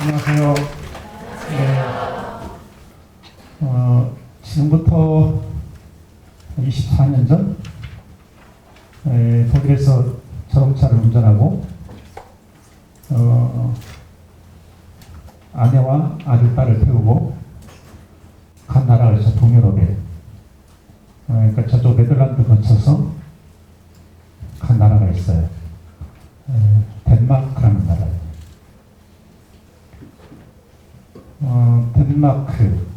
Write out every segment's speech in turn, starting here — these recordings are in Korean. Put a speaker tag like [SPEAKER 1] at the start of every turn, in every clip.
[SPEAKER 1] 안녕하세요. 네, 지금부터 24년 전 독일에서 자동차를 운전하고 아내와 아들, 딸을 태우고 간 나라가 있어. 동유럽에. 그러니까 저쪽 네덜란드 거쳐서 간 나라가 있어요. 덴마크라는 나라예요. 덴마크.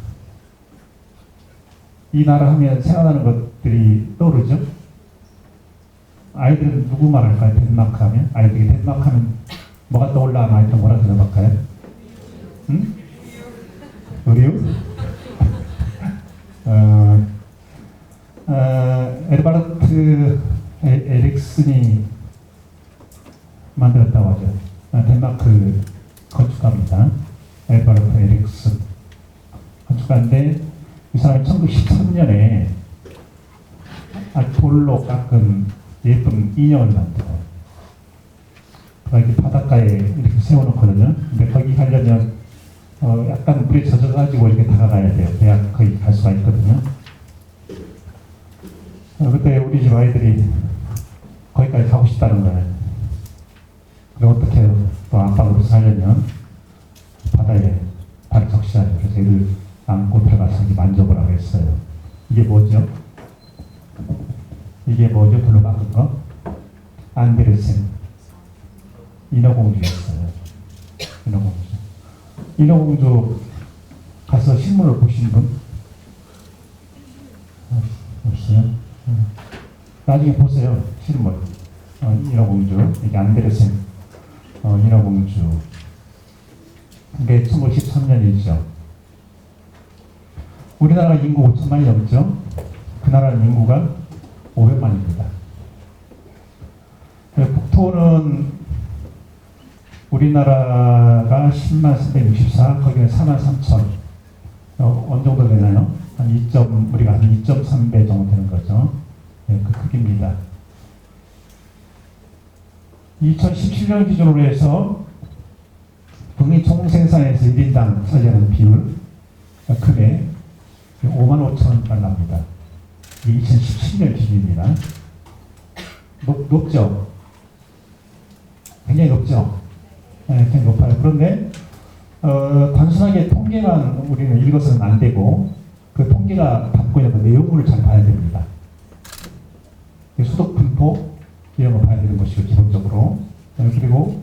[SPEAKER 1] 이 나라 하면 생각나는 것들이 떠오르죠? 아이들은 누구 말할까요? 덴마크 하면? 아이들이 덴마크 하면 뭐가 떠올라나? 일단 뭐라 대답할까요? 응? 의류? 에르바르트 에릭슨이 만들었다고 하죠. 덴마크 건축가입니다. 에르바르트 에릭슨 건축가인데 이 사람이 1913년에 돌로 깎은 예쁜 인형을 만들어요. 이렇게 바닷가에 이렇게 세워놓거든요. 근데 거기 가려면 약간 물에 젖어가지고 이렇게 다가가야 돼요. 그래야 거기 갈 수가 있거든요. 그때 우리 집 아이들이 거기까지 가고 싶다는 거예요. 그럼 어떻게 해요? 또 아빠로 살려면 바다에 발을 적셔야죠. 그래서 이를 안고 들어가서 만져보라고 했어요. 이게 뭐죠? 이게 뭐죠? 돌로 깎은 거? 안데르센 인어공주였어요. 인어공주. 인어공주 가서 실물을 보신 분? 없어요? 나중에 보세요. 실물. 인어공주. 이게 안데르센 인어공주. 이게 1913년이죠. 우리나라가 인구 5천만이 넘죠. 그 나라는 인구가 500만입니다. 국토는 우리나라가 10만 364, 거기는 4만 3천. 어느 정도 되나요? 우리가 한 2.3배 정도 되는 거죠. 네, 그 크기입니다. 2017년 기준으로 해서 국민 총생산에서 1인당 차지하는 비율 크게 5만 5천 달러입니다. 2017년 기준입니다. 높죠? 굉장히 높죠? 네, 굉장히 높아요. 그런데 단순하게 통계만 우리는 읽어서는 안 되고 그 통계가 담고 있는 그 내용물을 잘 봐야 됩니다. 소득 분포 이런 거 봐야 되는 것이고 기본적으로. 그리고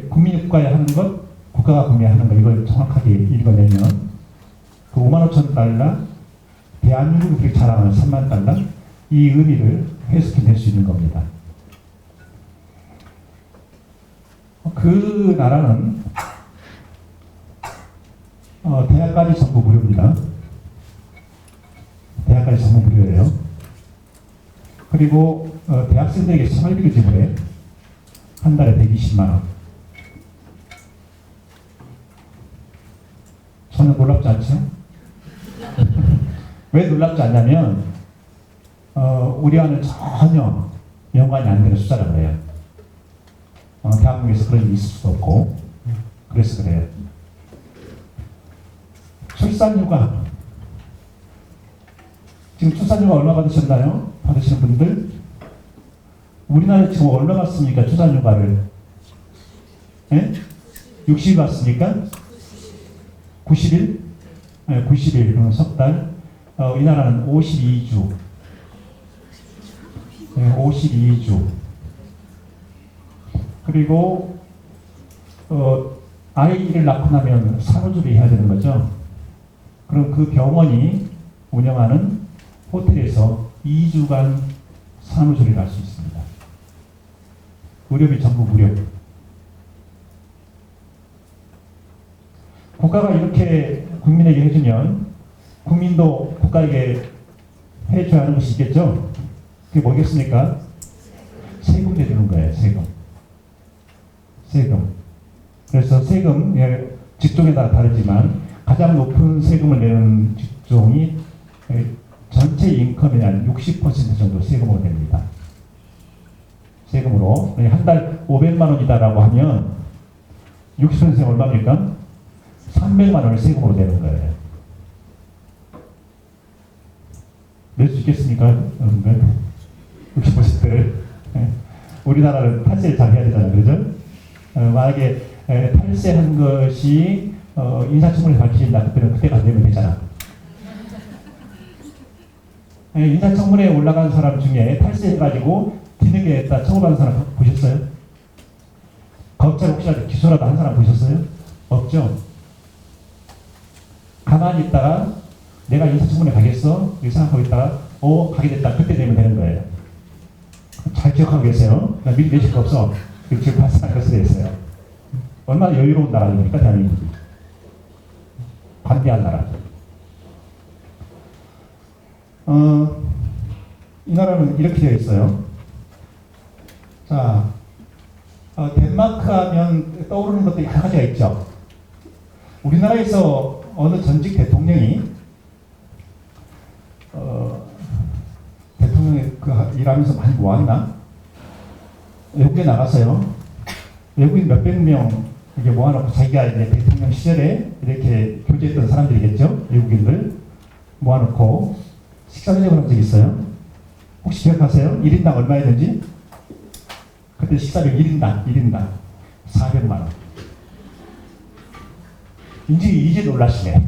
[SPEAKER 1] 국민국가에 하는 것, 국가가 구매하는 것, 이걸 정확하게 읽어내면 그 5만 5천 달러, 대한민국이 그렇게 자랑하는 3만 달러, 이 의미를 해석해낼 수 있는 겁니다. 그 나라는 대학까지 전부 무료입니다. 대학까지 전부 무료예요. 그리고 대학생들에게 생활비를 지불해. 한 달에 120만 원. 전혀 놀랍지 않죠? 왜 놀랍지 않냐면 우리와는 전혀 연관이 안 되는 숫자라고 해요. 대한민국에서 그런 일이 있을 수도 없고 그래서 그래요. 출산휴가. 지금 출산휴가 얼마 받으셨나요? 받으시는 분들? 우리나라에 지금 얼마 받습니까? 출산휴가를? 예? 60일 받습니까? 90일? 네, 90일, 그럼 석 달. 이 나라는 52주. 네, 52주. 그리고, 아이를 낳고 나면 산후조리 해야 되는 거죠. 그럼 그 병원이 운영하는 호텔에서 2주간 산후조리를 할 수 있습니다. 의료비 전부 무료. 국가가 이렇게 국민에게 해주면 국민도 국가에게 해줘야 하는 것이 있겠죠? 그게 뭐겠습니까? 세금 내주는 거예요. 세금. 그래서 세금, 직종에 따라 다르지만 가장 높은 세금을 내는 직종이 전체 인컴의 한 60% 정도 세금으로 냅니다. 세금으로 한 달 500만 원이다라고 하면 60% 얼마입니까? 300만 원을 세금으로 내는 거예요. 낼 수 있겠습니까? 여러분들? 60%를. 우리나라는 탈세를 잘 해야 되잖아요. 그죠? 만약에 탈세한 것이 인사청문회 밝혀진다. 그때는 그때가 안 되면 되잖아. 인사청문회에 올라간 사람 중에 탈세해가지고 뒤늦게 했다 처벌받은 사람 보셨어요? 검찰 혹시라도 기소라도 한 사람 보셨어요? 없죠? 가만히 있다가 내가 인사청문회 가겠어? 이렇게 생각하고 있다가 가게 됐다. 그때 되면 되는 거예요. 잘 기억하고 계세요? 나 미리 내실 거 없어. 지금 발생한 것에 대해서요. 얼마나 여유로운 나라입니까, 대한민국이. 관대한 나라. 이 나라는 이렇게 되어 있어요. 자, 덴마크 하면 떠오르는 것도 여러 가지가 있죠. 우리나라에서 어느 전직 대통령이 대통령이 일하면서 많이 모았나? 외국에 나가서요. 외국인 몇백 명 이렇게 모아놓고 자기가 이제 대통령 시절에 이렇게 교제했던 사람들이겠죠. 외국인들 모아놓고 식사 대접을 한 적이 있어요. 혹시 기억하세요? 1인당 얼마였는지? 그때 식사료 1인당 400만 원. 이제 놀라시네.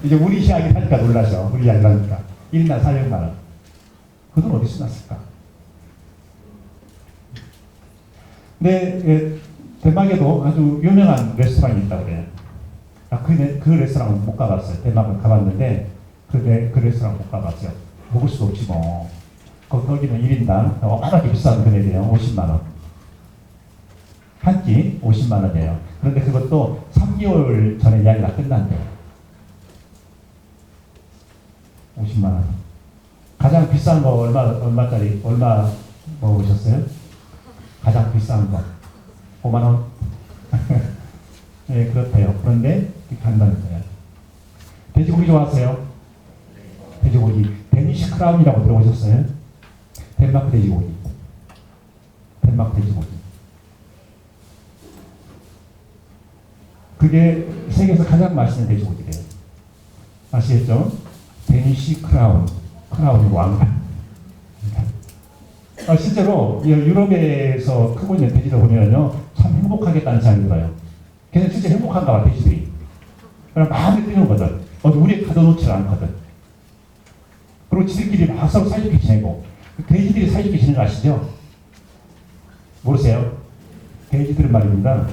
[SPEAKER 1] 이제 우리 이야기 하니까 놀라죠. 우리 이야기 하니까. 1인당 400만 원. 그 돈 어디서 났을까? 근데 덴마크에도 아주 유명한 레스토랑이 있다고 그래요. 그 레스토랑은 못 가봤어요. 덴마크 가봤는데 그 레스토랑 못 가봤어요. 먹을 수도 없지 뭐. 거기는 1인당 워낙에 비싼 금액이에요. 50만 원. 한 끼 50만 원이에요. 그런데 그것도 3개월 전에 이야기가 끝난대요. 50만 원. 가장 비싼 거 얼마짜리 얼마 먹으셨어요? 가장 비싼 거 5만 원. 네, 그렇대요. 그런데 이렇게 한다는 거예요. 돼지고기 좋아하세요? 돼지고기. 데니시 크라운이라고 들어보셨어요? 덴마크 돼지고기. 덴마크 돼지고기. 그게 세계에서 가장 맛있는 돼지고기래요. 아시겠죠? 데니시 크라운. 크라운이 왕. 실제로 유럽에서 크고 있는 돼지를 보면요, 참 행복하겠다는 생각이 들어요. 걔는 진짜 행복한가 봐, 돼지들이. 그럼 마음에 드는 거거든. 우리에 가둬놓지 않거든. 그리고 지들끼리 막 서로 사이좋게 지내고. 돼지들이 사이좋게 지내는 거 아시죠? 모르세요? 돼지들은 말입니다.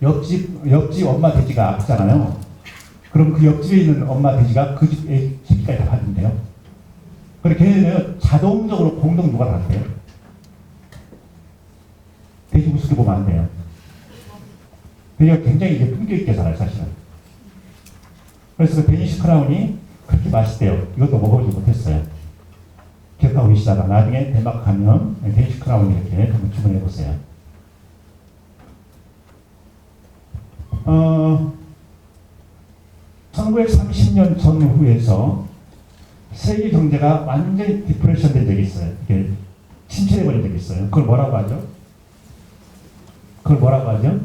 [SPEAKER 1] 옆집 엄마 돼지가 아프잖아요. 그럼 그 옆집에 있는 엄마 돼지가 그 집에 새끼까지 다 받는데요. 그리고 걔네는 자동적으로 공동 육아를 한대요. 돼지 우습게 보면 안 돼요. 돼지가 굉장히 이제 품격 있게 살아요, 사실은. 그래서 그 데니시 크라운이 그렇게 맛있대요. 이것도 먹어보지 못했어요. 기억하고 계시다가 나중에 덴마크 가면 데니시 크라운 이렇게 한번 주문해 보세요. 1930년 전후에서 세계 경제가 완전히 디프레션 된 적이 있어요. 이게 침체돼 버린 적이 있어요. 그걸 뭐라고 하죠?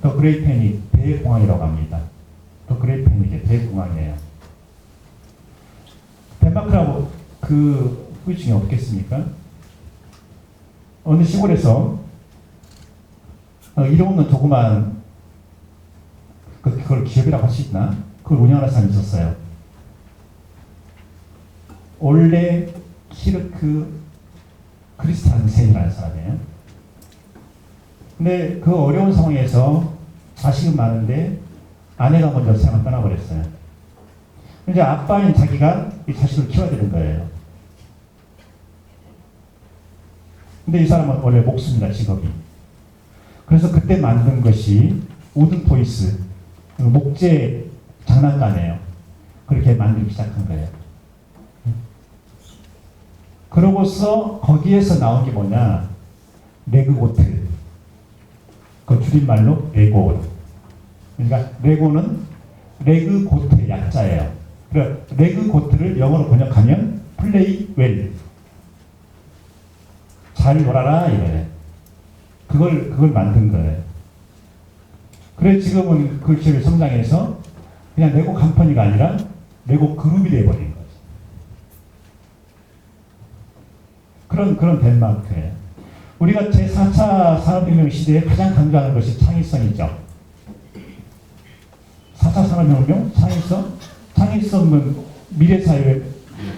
[SPEAKER 1] 더 그레이트 패닉, 대공황이라고 합니다. 더 그레이트 패닉이 대공황이에요. 덴마크라고 그 후유증이 없겠습니까? 어느 시골에서 이름 없는 조그만 그걸 기업이라고 할 수 있나? 그걸 운영하는 사람이 있었어요. 올레 키르크 크리스탄센이라는 사람이에요. 근데 그 어려운 상황에서 자식은 많은데 아내가 먼저 세상을 떠나버렸어요. 이제 아빠인 자기가 이 자식을 키워야 되는 거예요. 근데 이 사람은 원래 목수입니다, 직업이. 그래서 그때 만든 것이 우든 토이스, 목재 장난감이에요. 그렇게 만들기 시작한 거예요. 그러고서 거기에서 나온 게 뭐냐? 레그고트. 그 줄임말로 레고. 그러니까 레고는 레그고트의 약자예요. 그러니까 레그고트를 영어로 번역하면 플레이 웰. 잘 놀아라 이거예요. 그걸 만든 거예요. 그래 지금은 그 기업이 성장해서 그냥 레고 컴퍼니가 아니라 레고 그룹이 돼버린 거죠. 그런 덴마크예요. 우리가 제4차 산업혁명 시대에 가장 강조하는 것이 창의성이죠. 4차 산업혁명, 창의성? 창의성은 미래사회,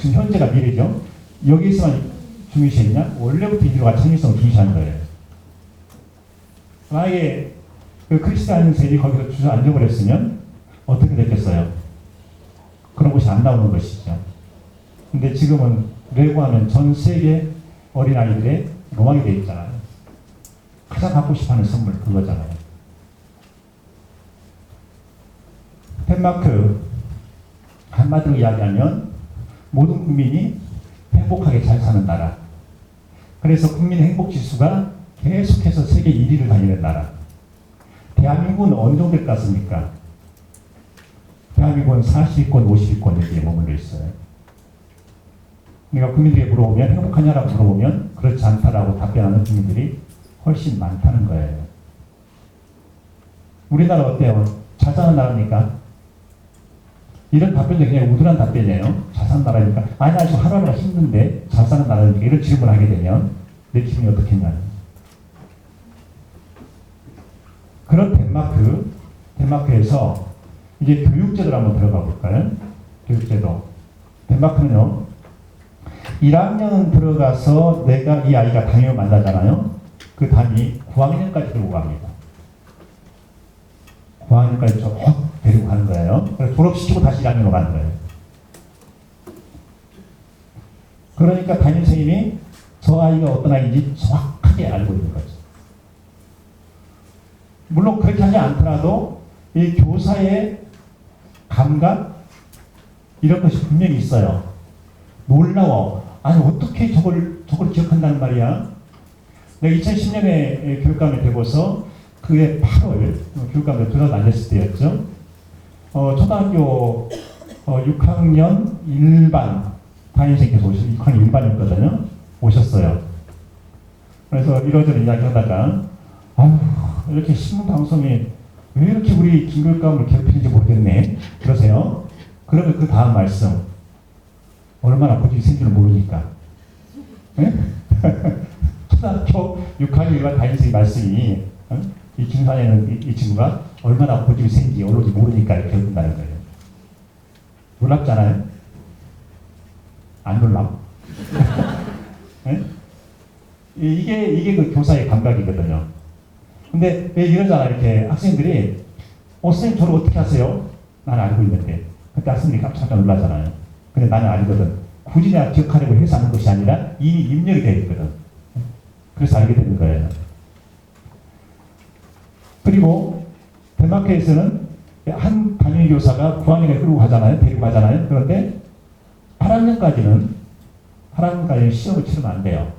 [SPEAKER 1] 지금 현재가 미래죠. 여기서만 중요시했냐? 원래부터 인류가 창의성을 중시한 거예요. 만약에 그 크리스티안 선생이 거기서 주저앉아버렸으면 어떻게 됐겠어요? 그런 것이 안 나오는 것이죠. 근데 지금은 레고하면 전 세계 어린아이들의 로망이 되어 있잖아요. 가장 갖고 싶어하는 선물 그거잖아요. 덴마크 한마디로 이야기하면 모든 국민이 행복하게 잘 사는 나라. 그래서 국민 행복 지수가 계속해서 세계 1위를 다니는 나라. 대한민국은 어느 정도 될 것 같습니까? 대한민국은 40위권, 50위권 여기에 머물러 있어요. 그러니까 국민들에게 물어보면 행복하냐라고 물어보면 그렇지 않다라고 답변하는 국민들이 훨씬 많다는 거예요. 우리나라 어때요? 잘 사는 나라니까? 이런 답변이 그냥 우둔한 답변이에요. 잘 사는 나라니까. 아니, 아직 하루하루가 힘든데 잘 사는 나라니까 이런 질문을 하게 되면 내 기분이 어떻겠냐. 그런 덴마크에서 이제 교육제도를 한번 들어가 볼까요? 교육제도. 덴마크는요, 1학년 들어가서 내가 이 아이가 담임을 만나잖아요. 그 담임이 9학년까지 들고 갑니다. 9학년까지 쭉 데리고 가는 거예요. 그래서 졸업시키고 다시 1학년으로 가는 거예요. 그러니까 담임 선생님이 저 아이가 어떤 아이인지 정확하게 알고 있는 거죠. 물론 그렇게 하지 않더라도 이 교사의 감각 이런 것이 분명히 있어요. 놀라워. 아니 어떻게 저걸 기억한다는 말이야. 내가 2010년에 교육감이 되고서 그해 8월 교육감을 들어서 앉았을 때였죠. 초등학교 6학년 1반 담임선생님께서 오셨어요. 6학년 1반이었거든요. 오셨어요. 그래서 이러저러 이야기하다가 이렇게 신문방송이 왜 이렇게 우리 김교육감을 괴롭히는지 모르겠네. 그러세요. 그러면 그 다음 말씀. 얼마나 고집이 센지를 모르니까. 네? 초등학교 6학년 1반 담임선생님 말씀이 이 김산에는 이 친구가 얼마나 고집이 센지 어려운지 모르니까 이렇게 해준다는 거예요. 놀랍잖아요? 안 놀랍? 네? 이게 그 교사의 감각이거든요. 근데 왜 이러잖아, 이렇게 학생들이, 선생님 저를 어떻게 하세요? 나는 알고 있는데. 그때 학생들이 깜짝 놀라잖아요. 근데 나는 알거든. 굳이 내가 기억하려고 해서 하는 것이 아니라 이미 입력이 되어 있거든. 그래서 알게 되는 거예요. 그리고 덴마크에서는 한 담임교사가 9학년에 끌고 가잖아요. 데리고 가잖아요. 그런데 8학년까지는 시험을 치르면 안 돼요.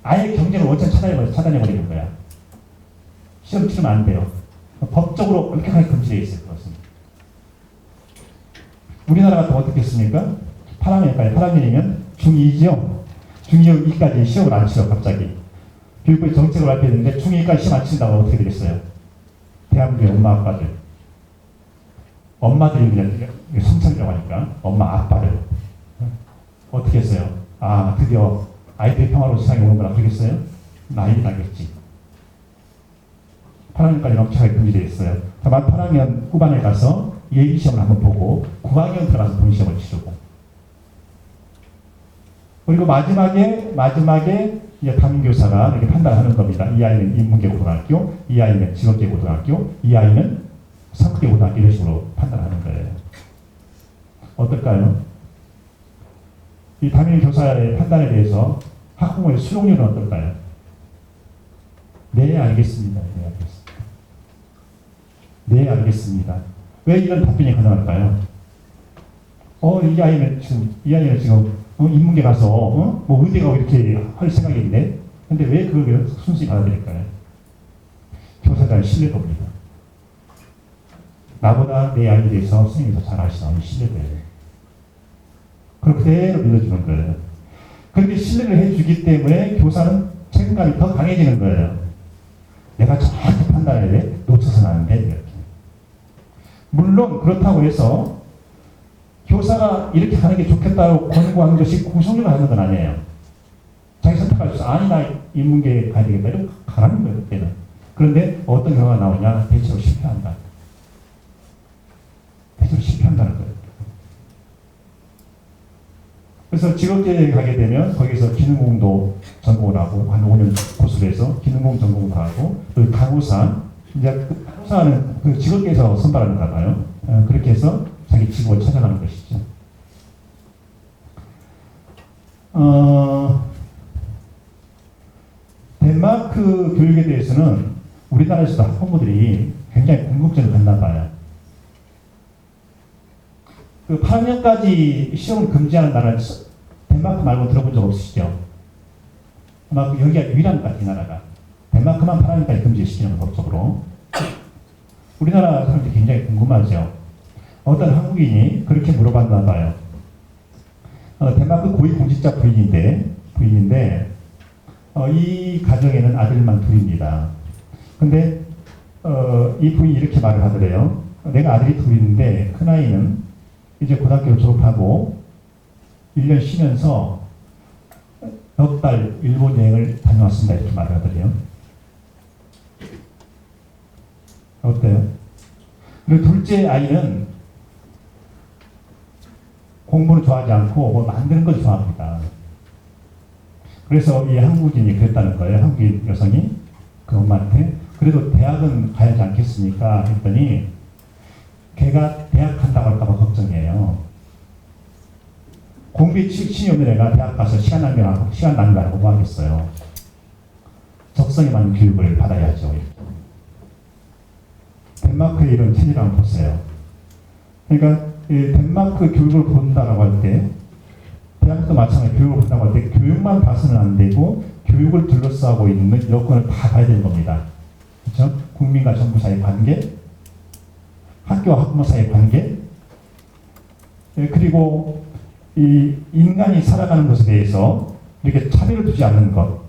[SPEAKER 1] 아예 경쟁을 원천 차단해버리는 거야. 시험 치르면 안 돼요. 법적으로 엄격하게 금지되어 있어요. 그것은. 우리나라 같은 어떻게 했습니까? 8학년이면 중2죠. 중2까지 시험을 안 치러 갑자기. 교육부의 정책을 발표했는데 중2까지 시험 안 친다고 어떻게 되겠어요? 대한민국의 엄마 아빠들. 엄마들이 그냥 성찰이라고 하니까 엄마 아빠를 어떻게 했어요? 드디어 아이들이 평화로운 세상에 오는 거라 그러겠어요? 난리 나겠지. 8학년까지 엄청나게 금지되어 있어요. 다만 8학년 후반에 가서 예비시험을 한번 보고 9학년 들어가서 본시험을 치르고 그리고 마지막에 이제 담임교사가 이렇게 판단하는 겁니다. 이 아이는 인문계 고등학교, 이 아이는 직업계 고등학교, 이 아이는 상업계 고등학교 이런 식으로 판단하는 거예요. 어떨까요? 이 담임교사의 판단에 대해서 학부모의 수용률은 어떨까요? 네, 알겠습니다. 네, 알겠습니다. 왜 이런 답변이 가능할까요? 이 아이는 지금 인문계 가서 뭐 의대 가고 이렇게 할 생각인데 근데 왜 그걸 순수히 받아들일까요? 교사들의 신뢰도입니다. 나보다 내 아이에 대해서 선생님이 더 잘 아시는 신뢰도예요. 그걸 그대로 믿어주는 거예요. 그렇게 신뢰를 해주기 때문에 교사는 책임감이 더 강해지는 거예요. 내가 정확히 판단해야 돼. 놓쳐서는 안 돼. 이렇게. 물론 그렇다고 해서 교사가 이렇게 하는 게 좋겠다고 권고하는 것이 구성력을 하는 건 아니에요. 자기 선택할 수 있어. 아니 나 인문계에 가야 되겠다. 이러면 가라는 거예요. 그때는. 그런데 어떤 경우가 나오냐. 대체로 실패한다. 대체로 실패한다는 거예요. 그래서 직업계에 가게 되면 거기서 기능공도 전공을 하고 한 5년 고수를 해서 기능공 전공도 하고 또 간호사 이제 간호사는 그 직업계에서 선발하는가 봐요. 그렇게 해서 자기 직업을 찾아가는 것이죠. 덴마크 교육에 대해서는 우리나라에서도 학부모들이 굉장히 궁금증을 갖나 봐요. 그 8학년까지 시험을 금지하는 나라는 덴마크 말고 들어본 적 없으시죠? 아마 여기가 유일한 것 같아요, 나라가. 덴마크만 8학년까지 금지시키는 건 법적으로. 우리나라 사람들이 굉장히 궁금하죠. 어떤 한국인이 그렇게 물어봤나 봐요. 덴마크 고위공직자 부인인데 이 가정에는 아들만 둘입니다. 근데 이 부인이 이렇게 말을 하더래요. 내가 아들이 둘인데 큰아이는 이제 고등학교를 졸업하고 1년 쉬면서 몇 달 일본 여행을 다녀왔습니다. 이렇게 말을 하더래요. 어때요? 그리고 둘째 아이는 공부를 좋아하지 않고 뭐 만드는 걸 좋아합니다. 그래서 이 한국인이 그랬다는 거예요. 한국인 여성이 그 엄마한테 그래도 대학은 가야지 않겠습니까? 했더니 걔가 대학 간다고 할까봐 걱정이에요. 공부에 치이 없는 애가 대학 가서 시간 낭비하고 뭐 하겠어요. 적성에 맞는 교육을 받아야죠. 덴마크의 이런 체제를 한번 보세요. 그러니까 덴마크 교육을 본다라고 할 때 대학도 마찬가지 교육을 본다고 할 때 교육만 봐서는 안 되고 교육을 둘러싸고 있는 여건을 다 봐야 되는 겁니다. 그렇죠? 국민과 정부 사이의 관계, 학교와 학부모 사이의 관계, 그리고 이 인간이 살아가는 것에 대해서 이렇게 차별을 두지 않는 것.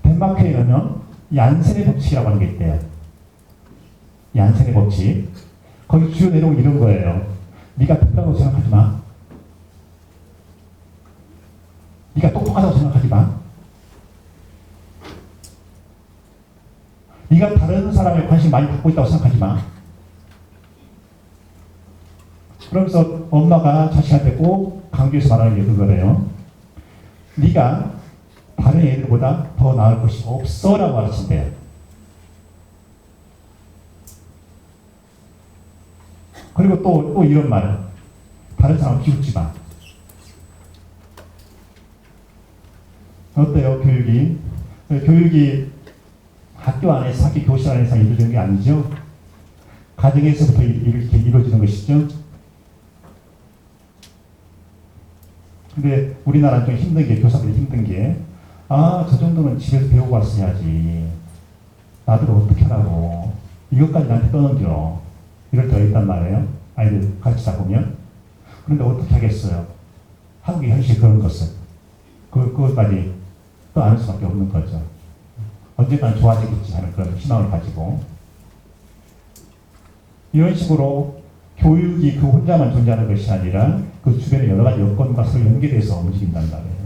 [SPEAKER 1] 덴마크에는 얀센의 법칙이라고 하는 게 있대요. 얀센의 법칙. 거기 주요 내용은 이런 거예요. 네가 특별하다고 생각하지 마. 네가 똑똑하다고 생각하지 마. 네가 다른 사람에 관심 많이 갖고 있다고 생각하지 마. 그러면서 엄마가 자식한테 꼭 강조해서 말하는 게 그거래요. 네가 다른 애들보다 더 나을 것이 없어라고 하신대요. 그리고 또 이런 말. 다른 사람 비웃지 마. 어때요, 교육이? 교육이 학교 안에서, 학교 교실 안에서 이루어지는 게 아니죠? 가정에서부터 이렇게 이루어지는 것이죠? 근데 우리나라는 좀 힘든 게, 교사들이 힘든 게, 저 정도는 집에서 배우고 왔어야지. 나들 어떻게 하라고. 이것까지 나한테 떠넘겨. 이럴 때가 있단 말이에요. 아이들 가르치다 보면. 그런데 어떻게 하겠어요? 한국의 현실 그런 것을. 그것까지 또 안 할 수밖에 없는 거죠. 언젠가는 좋아지겠지 하는 그런 희망을 가지고. 이런 식으로 교육이 그 혼자만 존재하는 것이 아니라 그 주변의 여러 가지 여건과 서로 연계돼서 움직인단 말이에요.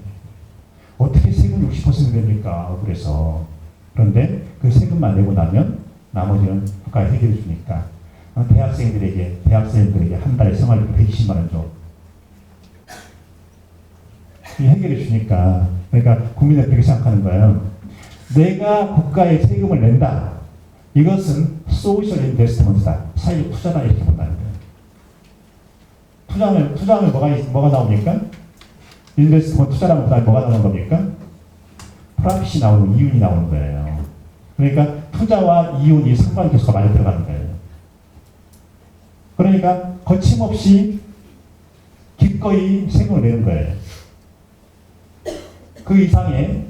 [SPEAKER 1] 어떻게 세금 60% 됩니까? 그래서. 그런데 그 세금만 내고 나면 나머지는 국가에 해결해 주니까 대학생들에게 한 달에 생활비 120만 원 줘. 해결해 주니까. 그러니까 국민은 그렇게 생각하는 거예요. 내가 국가에 세금을 낸다. 이것은 소셜 인베스트먼트다. 사회적 투자다. 이렇게 본다는 거예요. 투자하면 뭐가 나옵니까? 인베스트먼트 투자라면 뭐가 나오는 겁니까? 프라핏이 나오는, 이윤이 나오는 거예요. 그러니까 투자와 이윤이 상관계수가 많이 들어가는 거예요. 그러니까 거침없이 기꺼이 세금을 내는 거예요. 그 이상의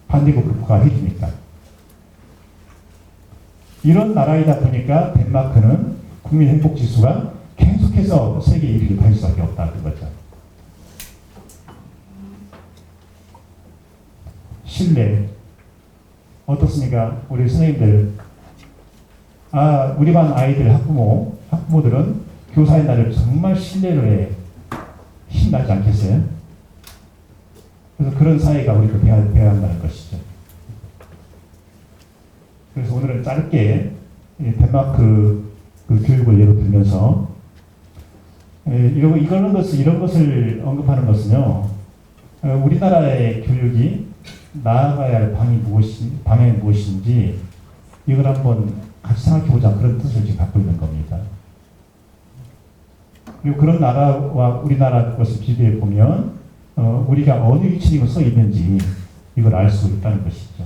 [SPEAKER 1] 반대국가가 해주니까. 이런 나라이다 보니까 덴마크는 국민 행복 지수가 계속해서 세계 1위를 갈 수밖에 없다. 그거죠. 신뢰. 어떻습니까? 우리 선생님들, 우리 반 아이들 학부모들은 교사의 날을 정말 신뢰를 해. 힘나지 않겠어요? 그래서 그런 사회가 우리도 되어야 한다는 것이죠. 그래서 오늘은 짧게 덴마크 그 교육을 예로 들면서 이런 것을 언급하는 것은요, 우리나라의 교육이 나아가야 할 방향이 무엇인지 이걸 한번 같이 생각해보자, 그런 뜻을 지금 갖고 있는 겁니다. 그리고 그런 나라와 우리나라 것을 비교해 보면 우리가 어느 위치에 서 있는지 이걸 알 수 있다는 것이죠.